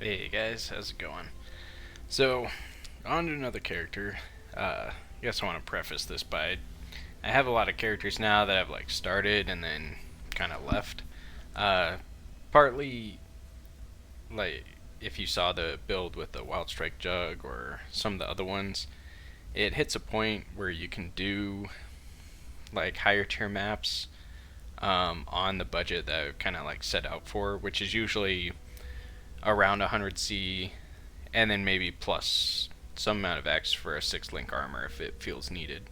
Hey guys, how's it going? So, on to another character. I guess I want to preface this by I have a lot of characters now that I've like started and then kind of left. Uh, Partly like if you saw the build with the Wild Strike Jug or some of the other ones, it hits a point where you can do like higher tier maps on the budget that I've kind of like set out for, which is usually around 100C and then maybe plus some amount of X for a 6 link armor if it feels needed.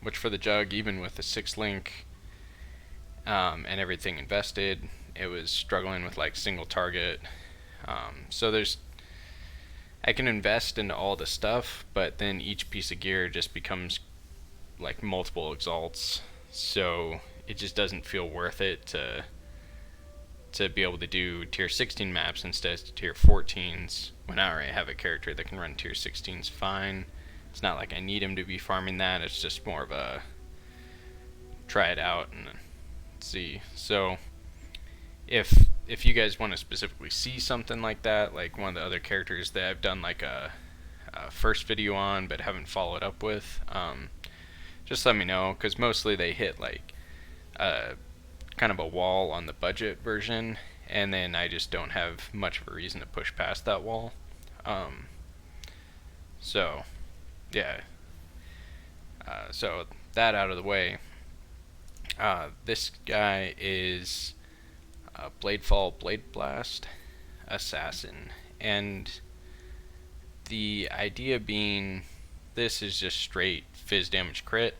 Which for the Jug, even with the 6 link and everything invested, it was struggling with like single target. So I can invest into all the stuff, but then each piece of gear just becomes like multiple exalts. So it just doesn't feel worth it to be able to do tier 16 maps instead of tier 14s when I already have a character that can run tier 16s fine. It's not like I need him to be farming that, it's just more of a try it out and see. So if you guys want to specifically see something like that, like one of the other characters that I've done like a first video on but haven't followed up with, just let me know, because mostly they hit like kind of a wall on the budget version, and then I just don't have much of a reason to push past that wall. So, yeah. So that out of the way, this guy is Bladefall Bladeblast Assassin, and the idea being this is just straight fizz damage crit.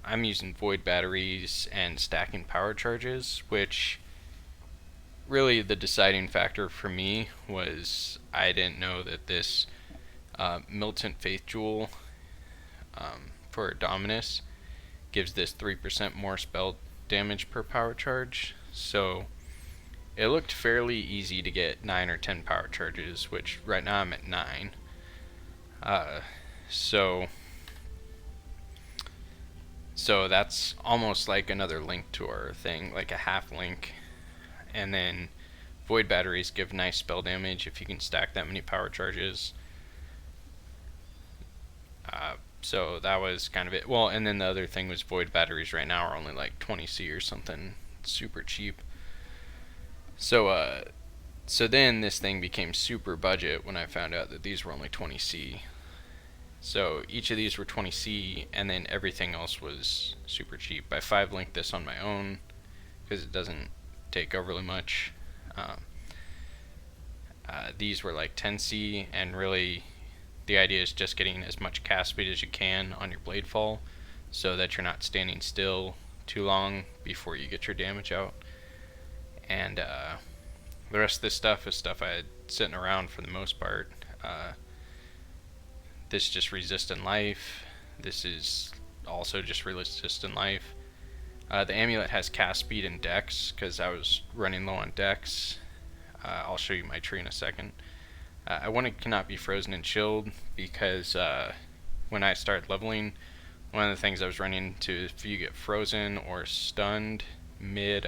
I'm using void batteries and stacking power charges, which really the deciding factor for me was I didn't know that this Militant Faith Jewel for Dominus gives this 3% more spell damage per power charge. So it looked fairly easy to get 9 or 10 power charges, which right now I'm at 9. So that's almost like another link to our thing, like a half link. And then void batteries give nice spell damage if you can stack that many power charges. So that was kind of it. Well, and then the other thing was void batteries right now are only like 20C or something, super cheap. So then this thing became super budget when I found out that these were only 20C. So each of these were 20C, and then everything else was super cheap. I 5-linked this on my own because it doesn't take overly much. These were like 10C, and really the idea is just getting as much cast speed as you can on your Bladefall so that you're not standing still too long before you get your damage out. And the rest of this stuff is stuff I had sitting around for the most part. This just resistant life. This is also just resistant life. The amulet has cast speed and dex because I was running low on dex. I'll show you my tree in a second. I want it cannot be frozen and chilled because when I started leveling, one of the things I was running into is if you get frozen or stunned mid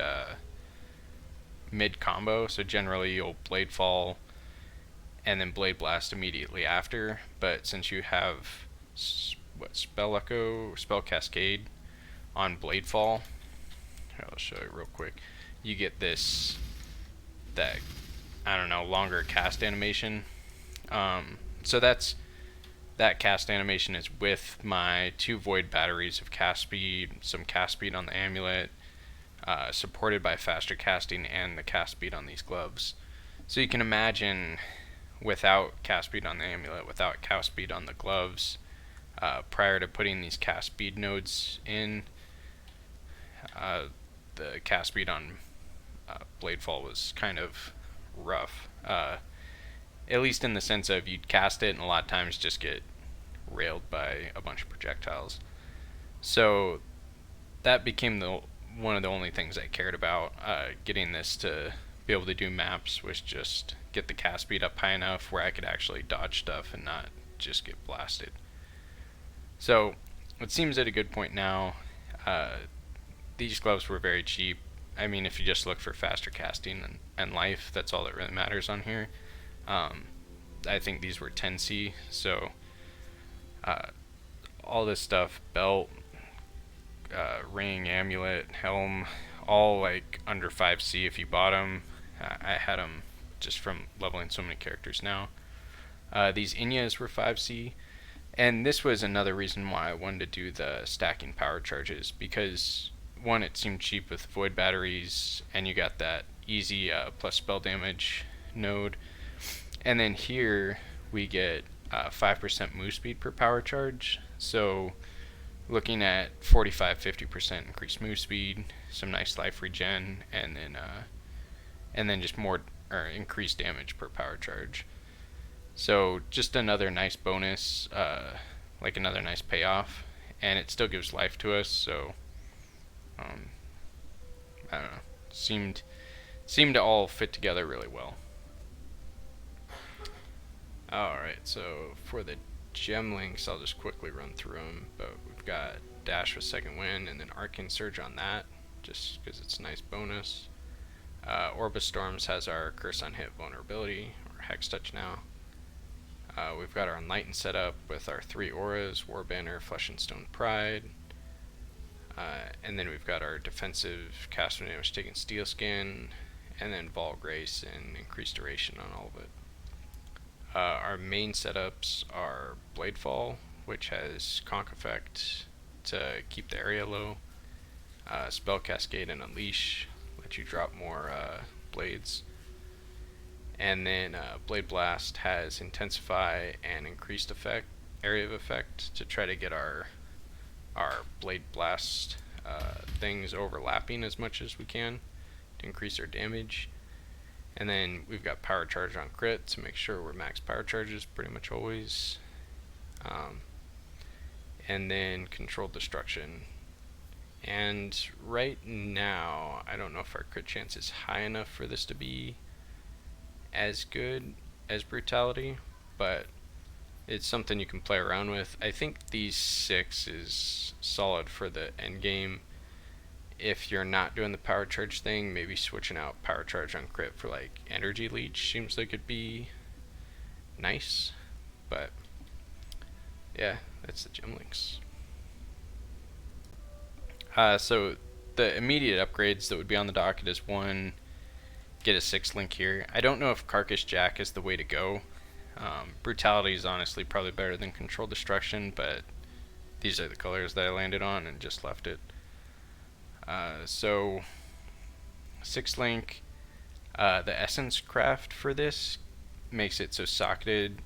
combo, so generally you'll Bladefall and then Bladeblast immediately after, but since you have Spell Echo, Spell Cascade on Bladefall, I'll show you real quick, you get that I don't know, longer cast animation. So that cast animation is with my 2 void batteries of cast speed, some cast speed on the amulet, supported by faster casting and the cast speed on these gloves. So you can imagine without cast speed on the amulet, without cast speed on the gloves, prior to putting these cast speed nodes in, the cast speed on Bladefall was kind of rough. At least in the sense of you'd cast it and a lot of times just get railed by a bunch of projectiles. So that became one of the only things I cared about. Getting this to be able to do maps was just get the cast speed up high enough where I could actually dodge stuff and not just get blasted. So it seems at a good point now. These gloves were very cheap. I mean, if you just look for faster casting and life, that's all that really matters on here. I think these were 10C, so all this stuff, belt, ring, amulet, helm, all like under 5C if you bought them. I had them just from leveling so many characters now. These Inyas were 5C, and this was another reason why I wanted to do the stacking power charges, because one, it seemed cheap with void batteries, and you got that easy plus spell damage node. And then here we get 5% move speed per power charge, so looking at 45-50% increased move speed, some nice life regen, and then just more or increased damage per power charge. So just another nice bonus, like another nice payoff, and it still gives life to us. So I don't know, seemed to all fit together really well. Alright, so for the gem links, I'll just quickly run through them, but we've got Dash with Second Wind, and then Arcane Surge on that, just because it's a nice bonus. Orb of Storms has our Curse on Hit vulnerability, or Hex Touch now. We've got our Enlighten set up with our 3 auras, War Banner, Flesh and Stone Pride. And then we've got our defensive caster damage taking Steel Skin, and then Vol Grace and increased duration on all of it. Our main setups are Bladefall, which has Conk Effect to keep the area low, Spell Cascade and Unleash, let you drop more blades, and then Bladeblast has Intensify and Increased Effect, area of effect, to try to get our Bladeblast things overlapping as much as we can to increase our damage. And then we've got Power Charge on crit to make sure we're max power charges pretty much always. And then Controlled Destruction. And right now, I don't know if our crit chance is high enough for this to be as good as Brutality, but it's something you can play around with. I think these 6 is solid for the end game. If you're not doing the power charge thing, maybe switching out power charge on crit for like energy leech seems like it'd be nice. But yeah, that's the gem links. So the immediate upgrades that would be on the docket is 1, get a 6 link here. I don't know if Carcass Jack is the way to go. Brutality is honestly probably better than Controlled Destruction, but these are the colors that I landed on and just left it. So 6 link, the essence craft for this makes it so socketed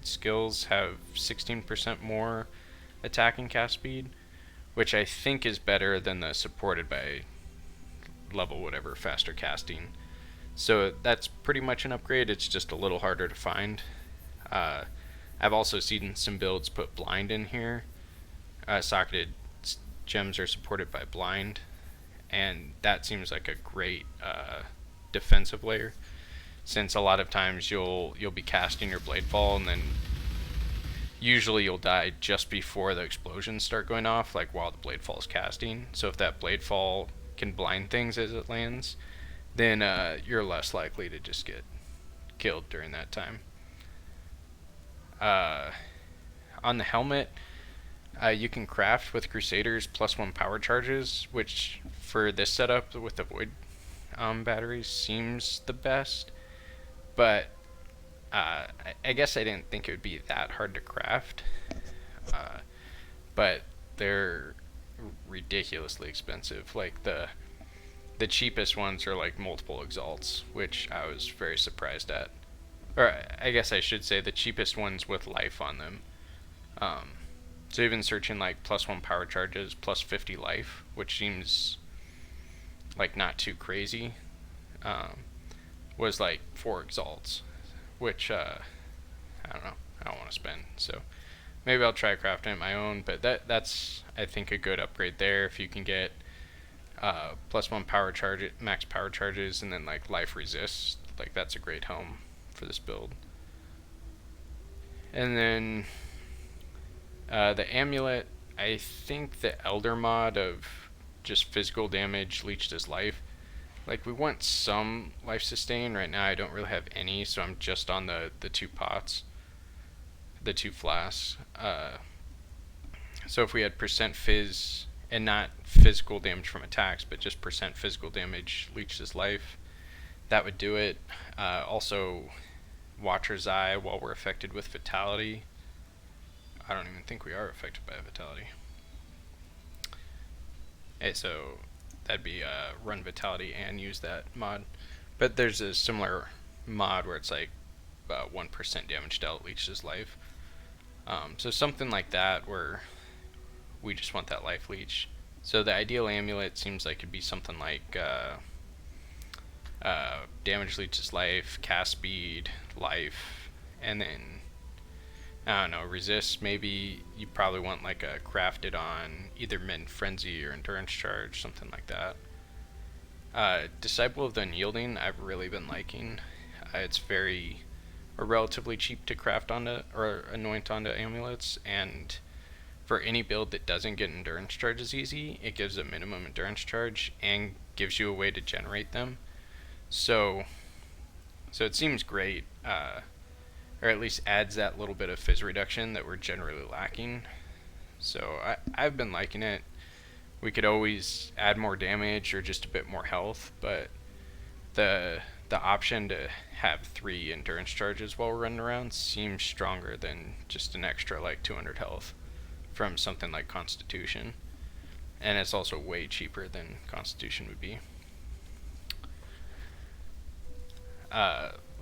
skills have 16% more attack and cast speed, which I think is better than the supported by level whatever faster casting. So that's pretty much an upgrade, it's just a little harder to find. I've also seen some builds put blind in here. Socketed gems are supported by blind, and that seems like a great defensive layer, since a lot of times you'll be casting your Bladefall and then usually you'll die just before the explosions start going off, like while the Bladefall is casting. So if that Bladefall can blind things as it lands, then you're less likely to just get killed during that time. On the helmet, you can craft with Crusaders +1 power charges, which for this setup with the Void batteries seems the best. But I guess I didn't think it would be that hard to craft. But they're ridiculously expensive. Like the cheapest ones are like multiple exalts, which I was very surprised at. Or I guess I should say the cheapest ones with life on them. So even searching like +1 power charges, +50 life, which seems like not too crazy, was like 4 exalts, which I don't know, I don't want to spend. So maybe I'll try crafting it my own, but that's I think a good upgrade there. If you can get +1 power charge, max power charges, and then like life resist, like that's a great helm for this build. And then the amulet, I think the Elder mod of just physical damage leached as life. Like, we want some life sustain. Right now I don't really have any, so I'm just on the two pots, the two flasks. So if we had percent fizz, and not physical damage from attacks, but just percent physical damage leached as life, that would do it. Also, Watcher's Eye while we're affected with Vitality. I don't even think we are affected by Vitality. Okay, so that'd be run Vitality and use that mod. But there's a similar mod where it's like 1% damage dealt leaches life. So something like that where we just want that life leech. So the ideal amulet seems like it'd be something like damage leeches life, cast speed, life, and then I don't know, resist. Maybe you probably want like a crafted on either Mint Frenzy or Endurance Charge, something like that. Disciple of the Unyielding I've really been liking. It's very relatively cheap to craft onto or anoint onto amulets, and for any build that doesn't get endurance charges easy, it gives a minimum endurance charge and gives you a way to generate them. So it seems great, or at least adds that little bit of fizz reduction that we're generally lacking. So I've been liking it. We could always add more damage or just a bit more health, but the option to have 3 endurance charges while we're running around seems stronger than just an extra like 200 health from something like Constitution. And it's also way cheaper than Constitution would be.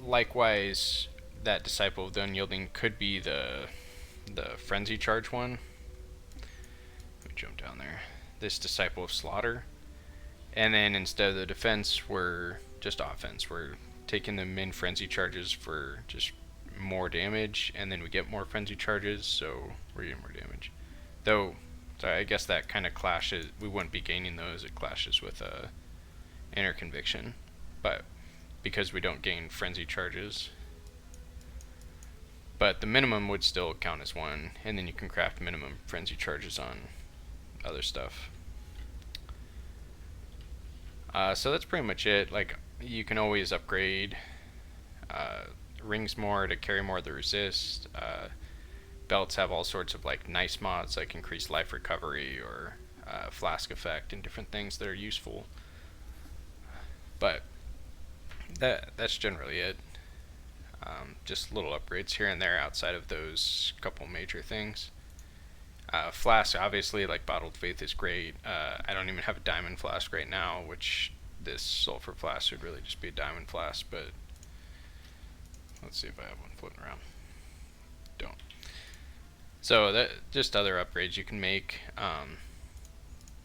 Likewise, that Disciple of the Unyielding could be the Frenzy Charge one. Let me jump down there. This Disciple of Slaughter. And then instead of the defense, we're just offense. We're taking the min Frenzy Charges for just more damage, and then we get more Frenzy Charges, so we're getting more damage. Though, so I guess that kind of clashes. We wouldn't be gaining those. It clashes with Inner Conviction. But because we don't gain Frenzy Charges. But the minimum would still count as 1, and then you can craft minimum Frenzy Charges on other stuff. So that's pretty much it. Like, you can always upgrade rings more to carry more of the resist. Belts have all sorts of like nice mods like increased life recovery or flask effect and different things that are useful. But that's generally it. Just little upgrades here and there outside of those couple major things. Flask, obviously, like Bottled Faith is great. I don't even have a diamond flask right now, which this sulfur flask would really just be a diamond flask, but let's see if I have one floating around. Don't. So that just other upgrades you can make.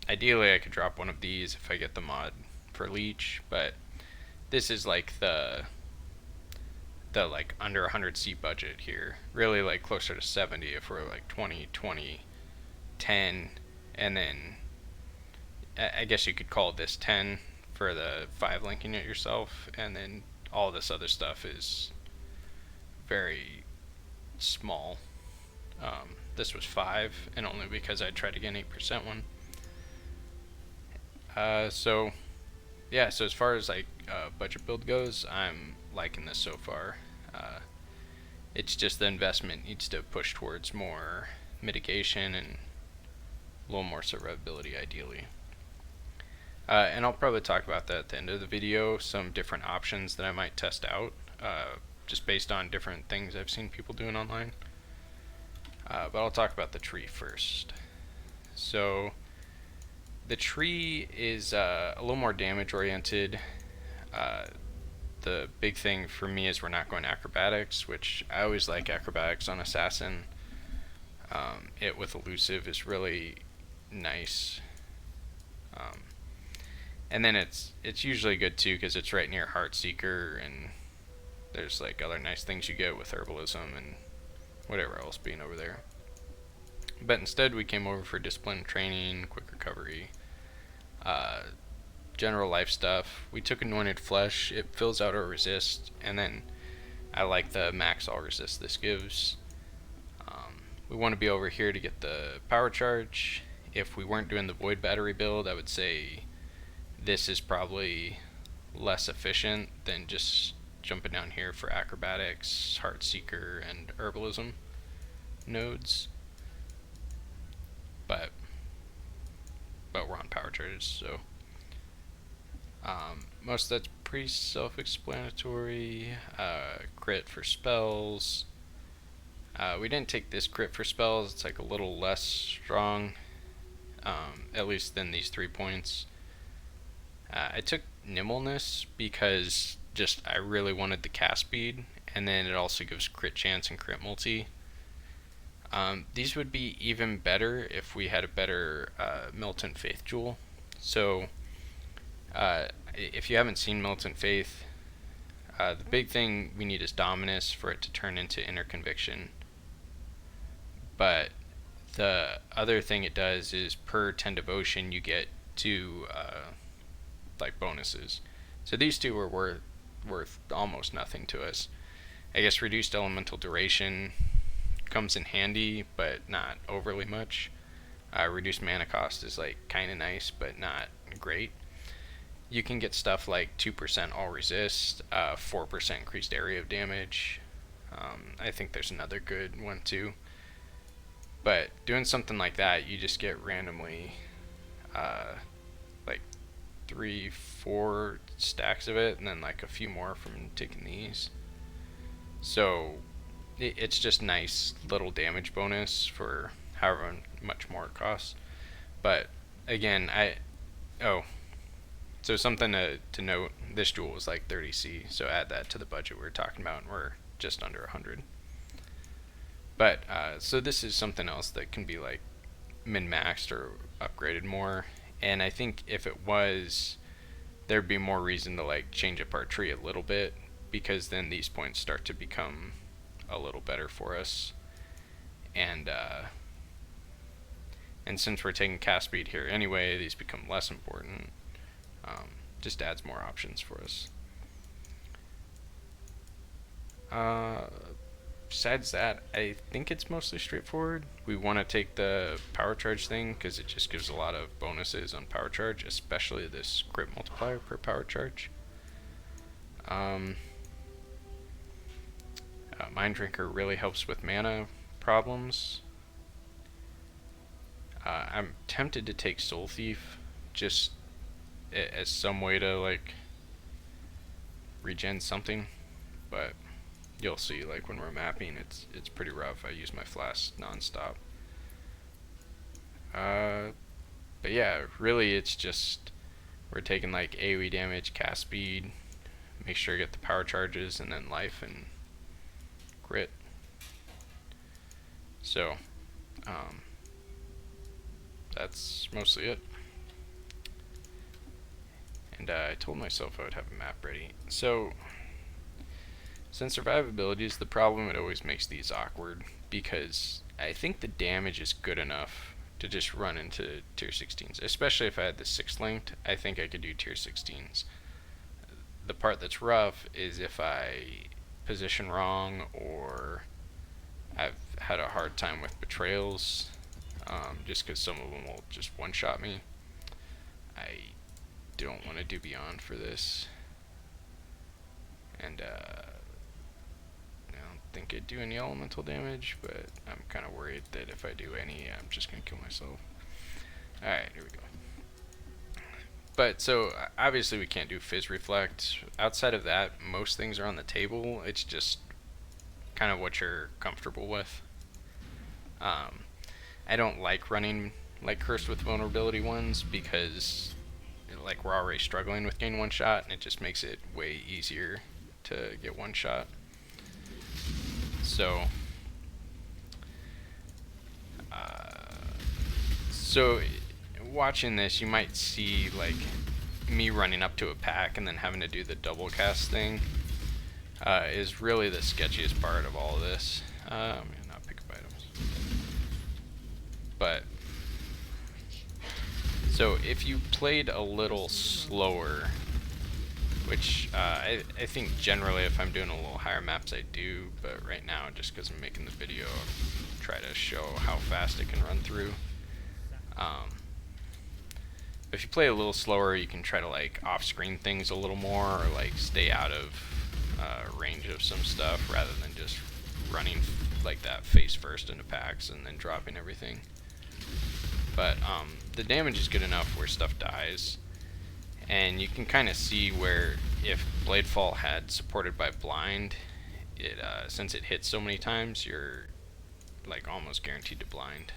Ideally, I could drop one of these if I get the mod for leech, but this is like the like under 100 C budget here. Really like closer to 70 if we're like 20, 20, 10, and then I guess you could call this 10 for the 5 linking it yourself, and then all this other stuff is very small. This was 5, and only because I tried to get an 8% one. So yeah, so as far as like budget build goes, I'm liking this so far. It's just the investment needs to push towards more mitigation and a little more survivability ideally. And I'll probably talk about that at the end of the video, some different options that I might test out, just based on different things I've seen people doing online. But I'll talk about the tree first. So the tree is a little more damage oriented. The big thing for me is we're not going acrobatics, which I always like acrobatics on assassin. It with elusive is really nice. And then it's usually good too because it's right near Heartseeker, and there's like other nice things you get with herbalism and whatever else being over there. But instead we came over for discipline training, quick recovery, general life stuff. We took Anointed Flesh. It fills out our resist, and then I like the max all resist this gives. We want to be over here to get the power charge, if we weren't doing the void battery build, I would say this is probably less efficient than just jumping down here for acrobatics, heart seeker, and herbalism nodes. But we're on power charges, so most of that's pretty self-explanatory. Crit for spells. We didn't take this crit for spells. It's like a little less strong, at least than these 3 points. I took nimbleness because just I really wanted the cast speed, and then it also gives crit chance and crit multi. These would be even better if we had a better Militant Faith Jewel. So if you haven't seen Militant Faith, the big thing we need is Dominus for it to turn into Inner Conviction. But the other thing it does is per 10 devotion you get 2 like bonuses. So these 2 are worth almost nothing to us. I guess reduced elemental duration comes in handy, but not overly much. Reduced mana cost is like kind of nice, but not great. You can get stuff like 2% all resist, 4% increased area of damage. I think there's another good one too. But doing something like that, you just get randomly like 3-4 stacks of it, and then like a few more from taking these. So it's just nice little damage bonus for however much more it costs. But again, so something to note, this jewel was like 30C, so add that to the budget we were talking about, and we're just under 100. But so this is something else that can be like min-maxed or upgraded more, and I think if it was, there'd be more reason to like change up our tree a little bit, because then these points start to become a little better for us, and since we're taking cast speed here anyway, these become less important. Just adds more options for us. Besides that, I think it's mostly straightforward. We want to take the power charge thing because it just gives a lot of bonuses on power charge, especially this crit multiplier per power charge. Mind Drinker really helps with mana problems. I'm tempted to take Soul Thief just as some way to like regen something, but you'll see like when we're mapping it's pretty rough. I use my flask non-stop. But yeah, really it's just we're taking like AoE damage, cast speed, make sure you get the power charges, and then life and crit. So that's mostly it. And I told myself I would have a map ready. So since survivability is the problem, it always makes these awkward, because I think the damage is good enough to just run into tier 16s. Especially if I had the 6 linked, I think I could do tier 16s. The part that's rough is if I position wrong, or I've had a hard time with betrayals, just because some of them will just one-shot me. I don't want to do beyond for this, and I don't think I'd do any elemental damage, but I'm kind of worried that if I do any, I'm just going to kill myself. Alright, here we go. But so obviously we can't do Fizz Reflect. Outside of that, most things are on the table. It's just kind of what you're comfortable with. I don't like running like Cursed with Vulnerability ones, because like we're already struggling with getting one shot, and it just makes it way easier to get one shot. So watching this, you might see like me running up to a pack and then having to do the double cast thing is really the sketchiest part of all of this. I'm gonna not pick up items. But so if you played a little slower, which I think generally if I'm doing a little higher maps I do, but right now just because I'm making the video, I'll try to show how fast it can run through. If you play a little slower, you can try to like off-screen things a little more, or like stay out of range of some stuff rather than just running like that face first into packs and then dropping everything. But the damage is good enough where stuff dies, and you can kind of see where if Bladefall had supported by blind, it since it hits so many times, you're like almost guaranteed to blind.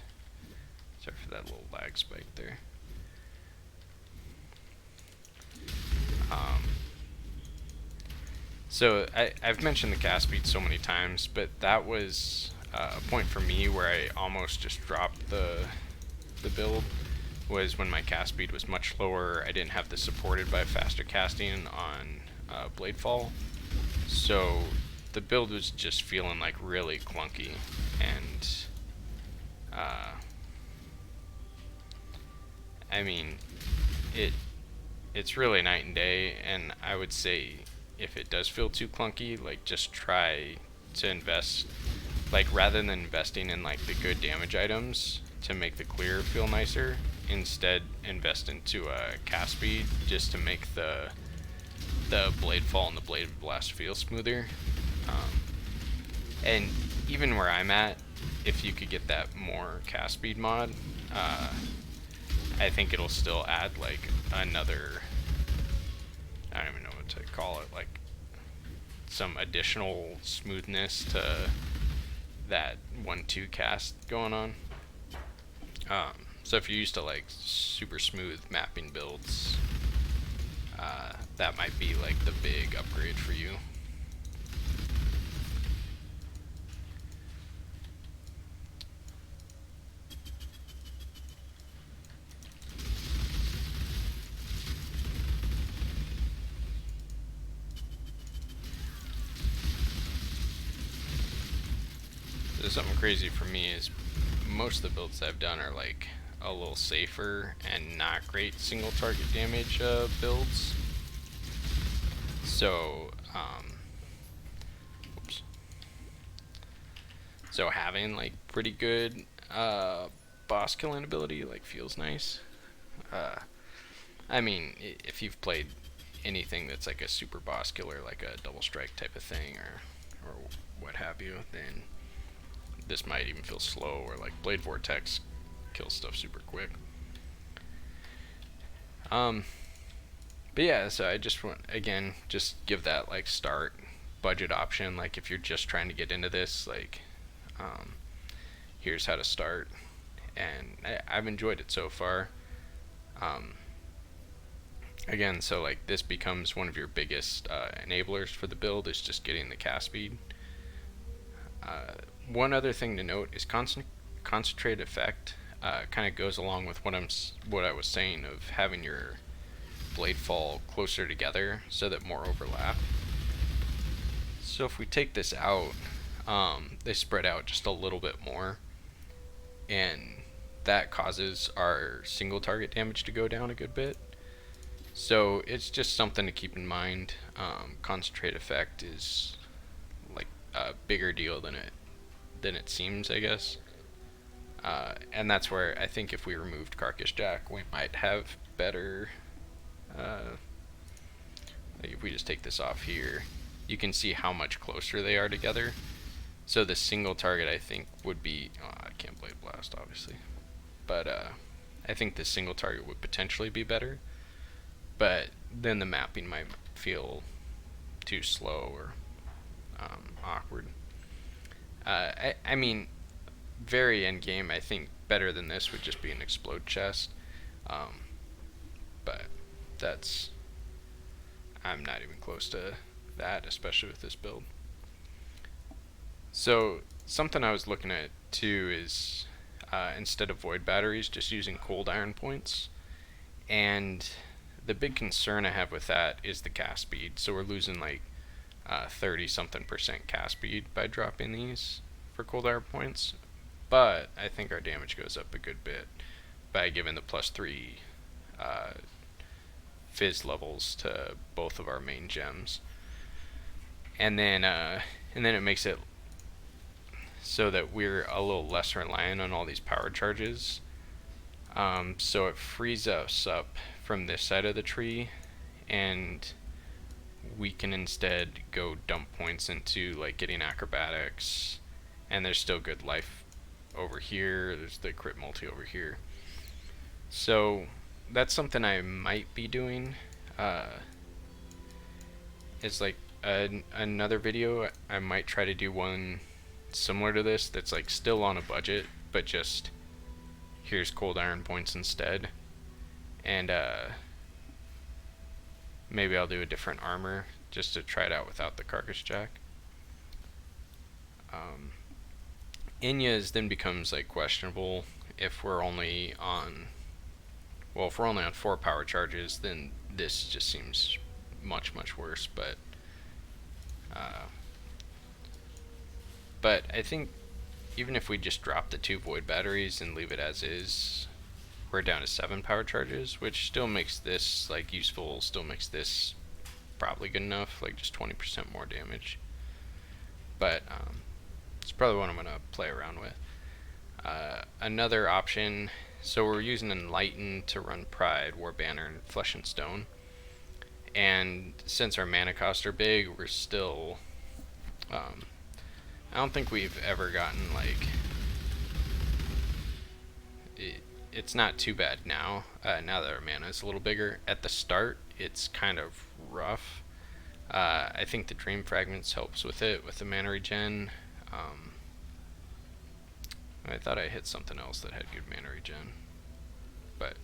Sorry for that little lag spike there. So I've mentioned the cast speed so many times, but that was a point for me where I almost just dropped the build, was when my cast speed was much lower. I didn't have the supported by faster casting on Bladefall, so the build was just feeling like really clunky, and I mean, it's really night and day. And I would say if it does feel too clunky, like just try to invest, like rather than investing in like the good damage items to make the clear feel nicer, instead invest into a cast speed just to make the Bladefall and the Bladeblast feel smoother. And even where I'm at, if you could get that more cast speed mod, I think it'll still add like another, I don't even know what to call it, like some additional smoothness to that 1-2 cast going on. So if you're used to like super smooth mapping builds, that might be like the big upgrade for you. So something crazy for me is most of the builds I've done are like a little safer and not great single target damage builds. So oops. So having like pretty good boss killing ability like feels nice. I mean, if you've played anything that's like a super boss killer, like a double strike type of thing, or what have you, then this might even feel slow, or like Blade Vortex kills stuff super quick. But yeah, so I just want, again, just give that like start budget option. Like if you're just trying to get into this, like here's how to start, and I've enjoyed it so far. Again, so like this becomes one of your biggest enablers for the build, is just getting the cast speed. One other thing to note is concentrate effect kind of goes along with what I was saying of having your Bladefall closer together so that more overlap. So if we take this out, they spread out just a little bit more, and that causes our single target damage to go down a good bit. So it's just something to keep in mind. Concentrate effect is like a bigger deal than it seems, I guess. And that's where I think if we removed Carcass Jack, we might have better. Like if we just take this off here, you can see how much closer they are together. So the single target, I think, would be. Oh, I can't Bladeblast, obviously, but I think the single target would potentially be better. But then the mapping might feel too slow or awkward. I mean, very end game, I think better than this would just be an explode chest. But I'm not even close to that, especially with this build. So something I was looking at too is instead of void batteries, just using cold iron points. And the big concern I have with that is the cast speed. So we're losing like 30-something% cast speed by dropping these for cold iron points. But I think our damage goes up a good bit by giving the +3 fizz levels to both of our main gems. And then it makes it so that we're a little less reliant on all these power charges. So it frees us up from this side of the tree, and we can instead go dump points into like getting acrobatics, and there's still good life over here. There's the crit multi over here. So that's something I might be doing. It's like another video. I might try to do one similar to this that's like still on a budget, but just here's cold iron points instead. And maybe I'll do a different armor just to try it out without the carcass jack. Inya's then becomes like questionable if we're only on, well, if we're only on 4 power charges, then this just seems much worse. But I think even if we just drop the 2 void batteries and leave it as is, we're down to 7 power charges, which still makes this like useful, still makes this probably good enough, like just 20% more damage. But it's probably what I'm gonna play around with. Another option, so we're using Enlighten to run Pride, War Banner, and Flesh and Stone. And since our mana costs are big, we're still I don't think we've ever gotten like it's not too bad now. Now that our mana is a little bigger. At the start, it's kind of rough. I think the Dream Fragments helps with it, with the mana regen. I thought I hit something else that had good mana regen, but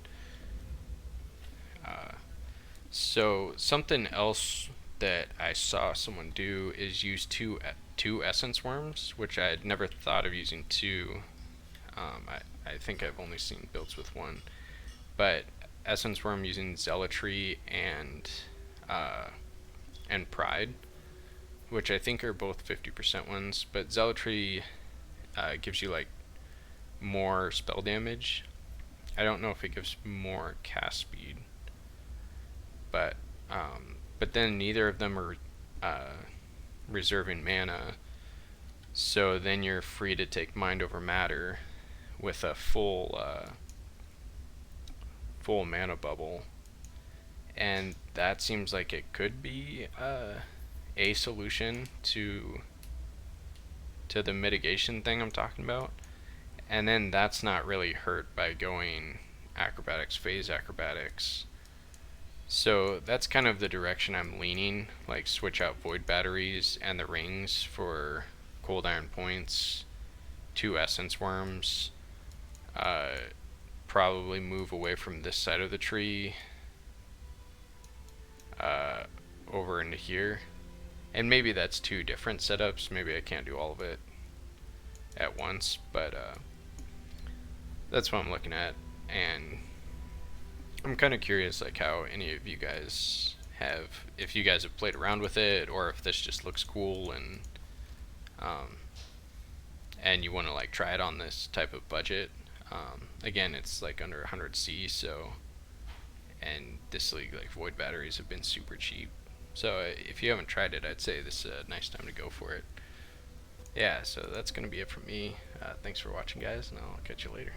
so something else that I saw someone do is use two essence worms, which I had never thought of using 2. I think I've only seen builds with 1, but essence worm using zealotry and pride, which I think are both 50% ones, but zealotry gives you like more spell damage. I don't know if it gives more cast speed, but then neither of them are reserving mana, so then you're free to take mind over matter with a full mana bubble, and that seems like it could be a solution to the mitigation thing I'm talking about. And then that's not really hurt by going acrobatics, phase acrobatics. So that's kind of the direction I'm leaning, like switch out void batteries and the rings for cold iron points, 2 essence worms, probably move away from this side of the tree over into here. And maybe that's 2 different setups, maybe I can't do all of it at once, but that's what I'm looking at. And I'm kind of curious like how any of you guys have, if you guys have played around with it, or if this just looks cool and you want to like try it on this type of budget. Again, it's like under 100C, so, and this league, like void batteries have been super cheap, so if you haven't tried it, I'd say this is a nice time to go for it. Yeah, so that's gonna be it from me. Thanks for watching, guys, and I'll catch you later.